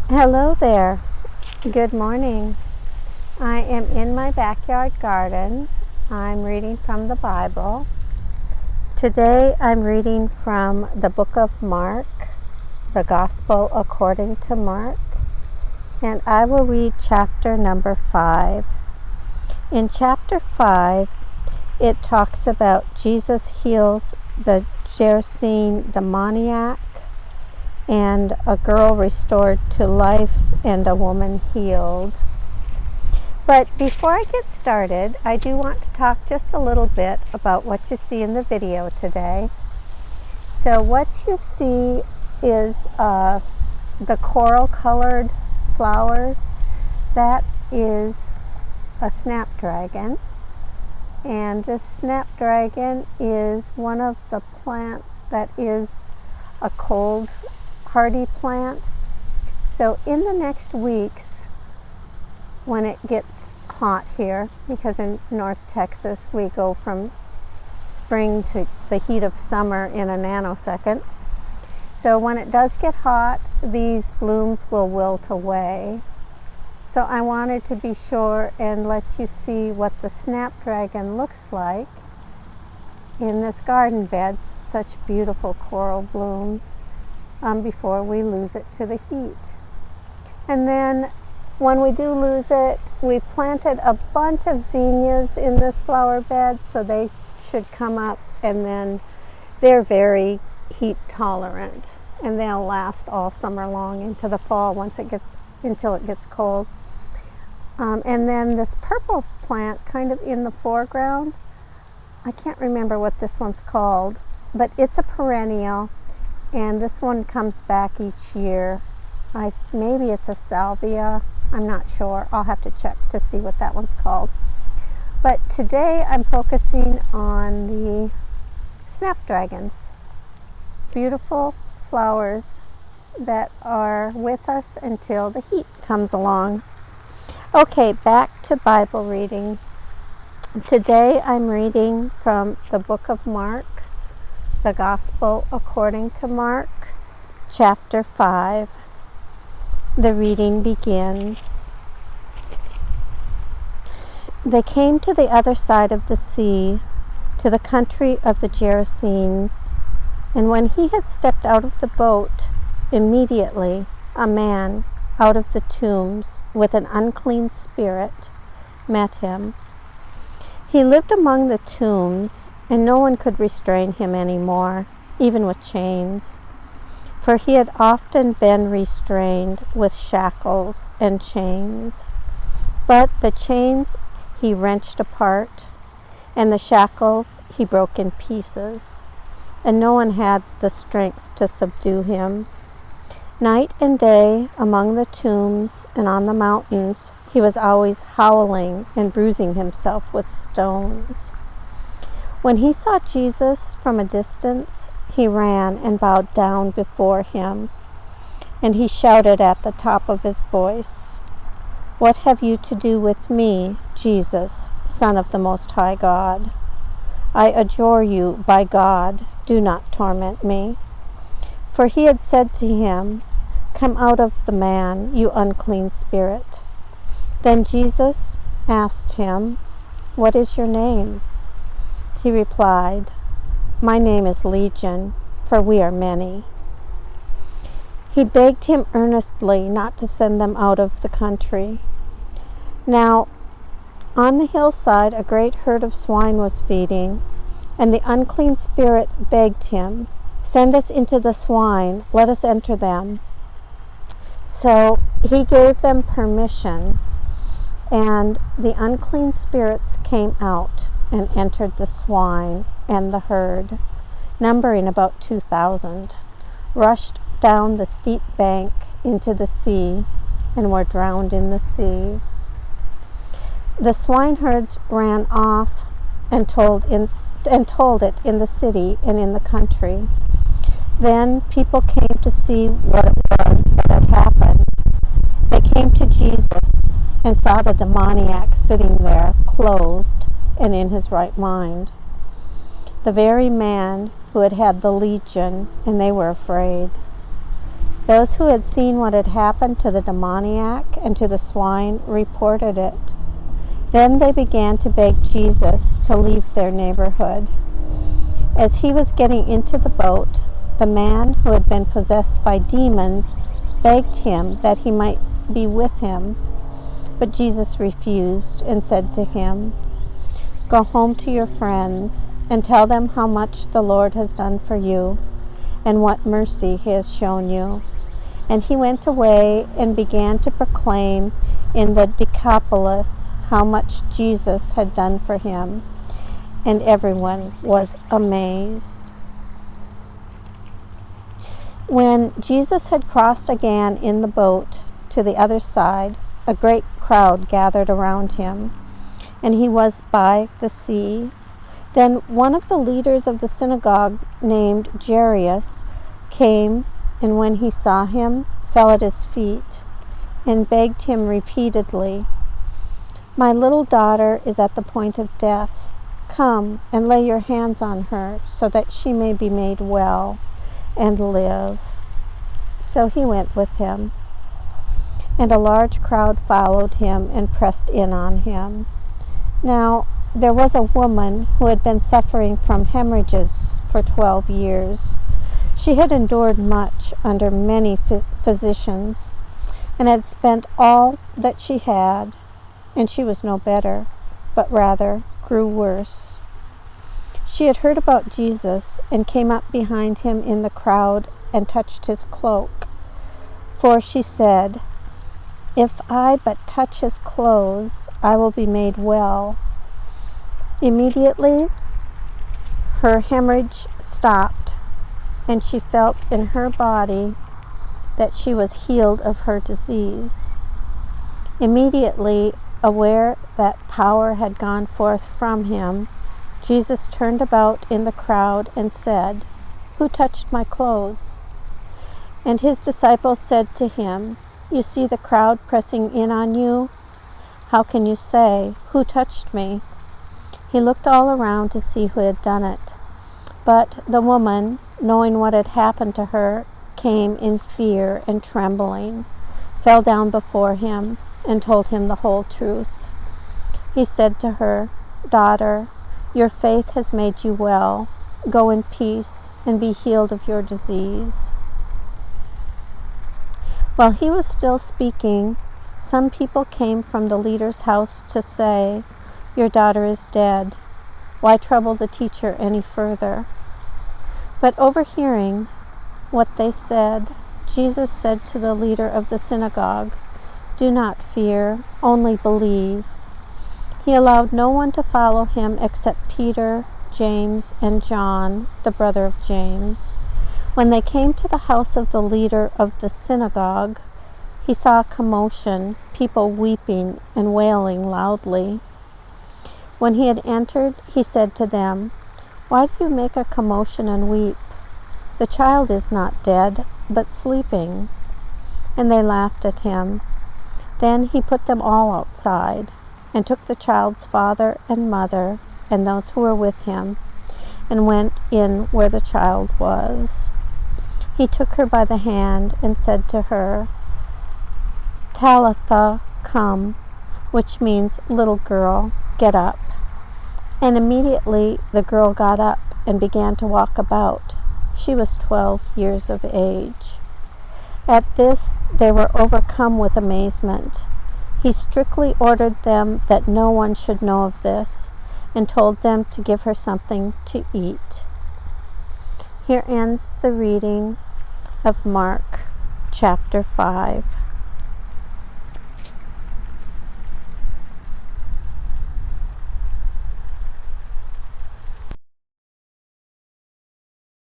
Hello there. Good morning. I am in my backyard garden. I'm reading from the Bible. Today I'm reading from the book of Mark, the Gospel according to Mark, and I will read chapter number 5. In chapter 5, it talks about Jesus heals the Gerasene Demoniac, and a girl restored to life, and a woman healed. But before I get started, I do want to talk just a little bit about what you see in the video today. So what you see is the coral-colored flowers. That is a snapdragon. And this snapdragon is one of the plants that is a cold hardy plant. So in the next weeks, when it gets hot here, because in North Texas we go from spring to the heat of summer in a nanosecond. So when it does get hot, these blooms will wilt away. So I wanted to be sure and let you see what the snapdragon looks like in this garden bed. Such beautiful coral blooms. Before we lose it to the heat. And then when we do lose it, we've planted a bunch of zinnias in this flower bed, so they should come up, and then they're very heat tolerant, and they'll last all summer long into the fall until it gets cold. And then this purple plant kind of in the foreground, I can't remember what this one's called, but it's a perennial. And this one comes back each year. Maybe it's a salvia. I'm not sure. I'll have to check to see what that one's called. But today I'm focusing on the snapdragons. Beautiful flowers that are with us until the heat comes along. Okay, back to Bible reading. Today I'm reading from the book of Mark, the Gospel according to Mark, chapter 5. The reading begins. They came to the other side of the sea, to the country of the Gerasenes, and when he had stepped out of the boat, immediately a man out of the tombs with an unclean spirit met him. He lived among the tombs, and no one could restrain him any more, even with chains, for he had often been restrained with shackles and chains. But the chains he wrenched apart, and the shackles he broke in pieces, and no one had the strength to subdue him. Night and day, among the tombs and on the mountains, he was always howling and bruising himself with stones. When he saw Jesus from a distance, he ran and bowed down before him, and he shouted at the top of his voice, "What have you to do with me, Jesus, Son of the Most High God? I adjure you by God, do not torment me." For he had said to him, "Come out of the man, you unclean spirit." Then Jesus asked him, "What is your name?" He replied, "My name is Legion, for we are many." He begged him earnestly not to send them out of the country. Now, on the hillside a great herd of swine was feeding, and the unclean spirit begged him, "Send us into the swine, let us enter them." So he gave them permission, and the unclean spirits came out and entered the swine, and the herd, numbering about 2,000, rushed down the steep bank into the sea and were drowned in the sea. The swineherds ran off and told it in the city and in the country. Then people came to see what it was that had happened. They came to Jesus and saw the demoniac sitting there, clothed and in his right mind, the very man who had had the legion, and they were afraid. Those who had seen what had happened to the demoniac and to the swine reported it. Then they began to beg Jesus to leave their neighborhood. As he was getting into the boat, the man who had been possessed by demons begged him that he might be with him. But Jesus refused and said to him, "Go home to your friends and tell them how much the Lord has done for you and what mercy he has shown you." And he went away and began to proclaim in the Decapolis how much Jesus had done for him, and everyone was amazed. When Jesus had crossed again in the boat to the other side, a great crowd gathered around him, and he was by the sea. Then one of the leaders of the synagogue, named Jairus, came, and when he saw him, fell at his feet and begged him repeatedly, "My little daughter is at the point of death. Come and lay your hands on her so that she may be made well and live." So he went with him, and a large crowd followed him and pressed in on him. Now there was a woman who had been suffering from hemorrhages for 12 years. She had endured much under many physicians and had spent all that she had, and she was no better, but rather grew worse. She had heard about Jesus and came up behind him in the crowd and touched his cloak. For she said, "If I but touch his clothes, I will be made well." Immediately, her hemorrhage stopped, and she felt in her body that she was healed of her disease. Immediately, aware that power had gone forth from him, Jesus turned about in the crowd and said, "Who touched my clothes?" And his disciples said to him, "You see the crowd pressing in on you? How can you say, 'Who touched me?'" He looked all around to see who had done it. But the woman, knowing what had happened to her, came in fear and trembling, fell down before him, and told him the whole truth. He said to her, "Daughter, your faith has made you well. Go in peace and be healed of your disease." While he was still speaking, some people came from the leader's house to say, "Your daughter is dead. Why trouble the teacher any further?" But overhearing what they said, Jesus said to the leader of the synagogue, "Do not fear, only believe." He allowed no one to follow him except Peter, James, and John, the brother of James. When they came to the house of the leader of the synagogue, he saw a commotion, people weeping and wailing loudly. When he had entered, he said to them, "Why do you make a commotion and weep? The child is not dead, but sleeping." And they laughed at him. Then he put them all outside, and took the child's father and mother and those who were with him, and went in where the child was. He took her by the hand and said to her, "Talitha, come," which means, "Little girl, get up." And immediately the girl got up and began to walk about. She was 12 years of age. At this they were overcome with amazement. He strictly ordered them that no one should know of this, and told them to give her something to eat. Here ends the reading of Mark chapter 5.